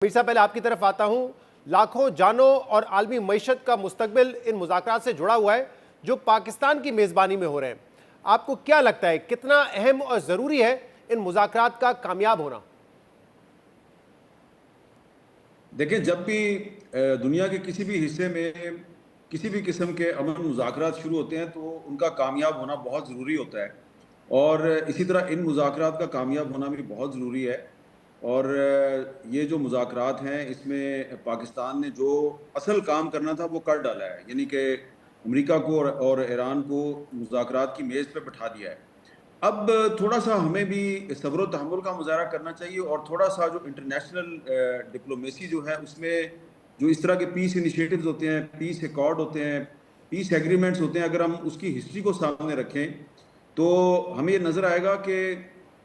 امیر صاحب پہلے آپ کی طرف آتا ہوں. لاکھوں جانوں اور عالمی معیشت کا مستقبل ان مذاکرات سے جڑا ہوا ہے جو پاکستان کی میزبانی میں ہو رہے ہیں. آپ کو کیا لگتا ہے کتنا اہم اور ضروری ہے ان مذاکرات کا کامیاب ہونا؟ دیکھیں، جب بھی دنیا کے کسی بھی حصے میں کسی بھی قسم کے امن مذاکرات شروع ہوتے ہیں تو ان کا کامیاب ہونا بہت ضروری ہوتا ہے، اور اسی طرح ان مذاکرات کا کامیاب ہونا بھی بہت ضروری ہے. اور یہ جو مذاکرات ہیں اس میں پاکستان نے جو اصل کام کرنا تھا وہ کر ڈالا ہے، یعنی کہ امریکہ کو اور ایران کو مذاکرات کی میز پہ بٹھا دیا ہے. اب تھوڑا سا ہمیں بھی صبر و تحمل کا مظاہرہ کرنا چاہیے، اور تھوڑا سا جو انٹرنیشنل ڈپلومیسی جو ہے اس میں جو اس طرح کے پیس انیشیٹوز ہوتے ہیں، پیس ایکارڈ ہوتے ہیں، پیس ایگریمنٹس ہوتے ہیں، اگر ہم اس کی ہسٹری کو سامنے رکھیں تو ہمیں یہ نظر آئے گا کہ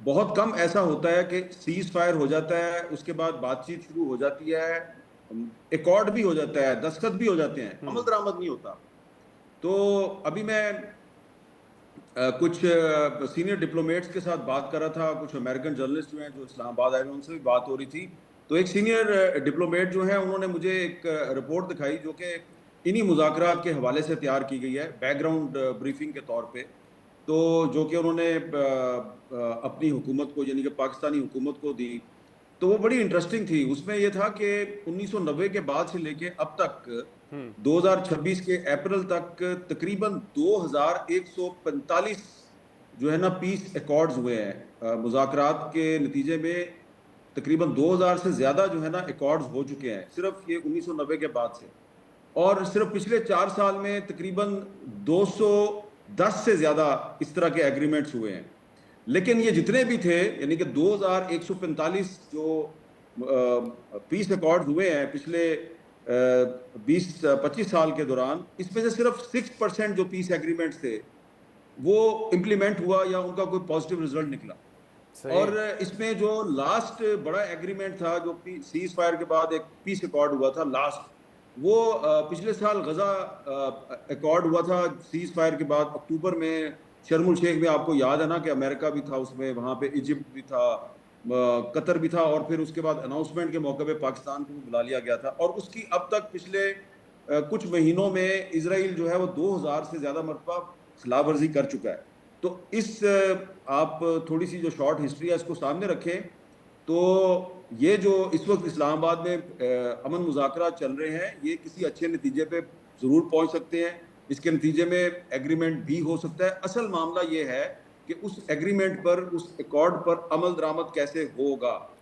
بہت کم ایسا ہوتا ہے کہ سیز فائر ہو جاتا ہے، اس کے بعد بات چیت شروع ہو جاتی ہے، ایکارڈ بھی ہو جاتا ہے، دستخط بھی ہو جاتے ہیں، عمل درآمد نہیں ہوتا. تو ابھی میں کچھ سینئر ڈپلومیٹس کے ساتھ بات کر رہا تھا، کچھ امریکن جرنلسٹ جو ہیں جو اسلام آباد آئے ہیں ان سے بھی بات ہو رہی تھی. تو ایک سینئر ڈپلومیٹ جو ہیں انہوں نے مجھے ایک رپورٹ دکھائی جو کہ انہی مذاکرات کے حوالے سے تیار کی گئی ہے بیک گراؤنڈ بریفنگ کے طور پہ. تو جو کہ انہوں نے اپنی حکومت کو یعنی کہ پاکستانی حکومت کو دی. تو وہ بڑی انٹرسٹنگ تھی. اس میں یہ تھا کہ 1990 کے بعد سے لے کے اب تک 2026 کے اپریل تک تقریباً 2145 جو ہے نا پیس ایکارڈز ہوئے ہیں. مذاکرات کے نتیجے میں تقریباً 2000 سے زیادہ جو ہے نا ایکارڈز ہو چکے ہیں صرف یہ 1990 کے بعد سے. اور صرف پچھلے 4 سال میں تقریباً 210 سے زیادہ اس طرح کے ایگریمنٹس ہوئے ہیں. لیکن یہ جتنے بھی تھے یعنی کہ 2145 جو پیس ایکارڈز ہوئے ہیں پچھلے 20-25 سال کے دوران، اس میں سے صرف 6% جو پیس ایگریمنٹس تھے وہ امپلیمنٹ ہوا یا ان کا کوئی پازیٹیو رزلٹ نکلا. اور اس میں جو لاسٹ بڑا ایگریمنٹ تھا جو سیز فائر کے بعد ایک پیس ایکارڈ ہوا تھا لاسٹ، وہ پچھلے سال غزہ ایکارڈ ہوا تھا سیز فائر کے بعد اکتوبر میں شرم الشیخ میں. آپ کو یاد ہے نا کہ امریکہ بھی تھا اس میں، وہاں پہ ایجپٹ بھی تھا، قطر بھی تھا، اور پھر اس کے بعد اناؤنسمنٹ کے موقع پہ پاکستان کو بھی بلا لیا گیا تھا. اور اس کی اب تک پچھلے کچھ مہینوں میں اسرائیل جو ہے وہ 2000 سے زیادہ مرتبہ خلاف ورزی کر چکا ہے. تو اس آپ تھوڑی سی جو شارٹ ہسٹری ہے اس کو سامنے رکھیں تو یہ جو اس وقت اسلام آباد میں امن مذاکرات چل رہے ہیں یہ کسی اچھے نتیجے پہ ضرور پہنچ سکتے ہیں. اس کے نتیجے میں ایگریمنٹ بھی ہو سکتا ہے. اصل معاملہ یہ ہے کہ اس ایگریمنٹ پر، اس ایکارڈ پر عمل درآمد کیسے ہوگا.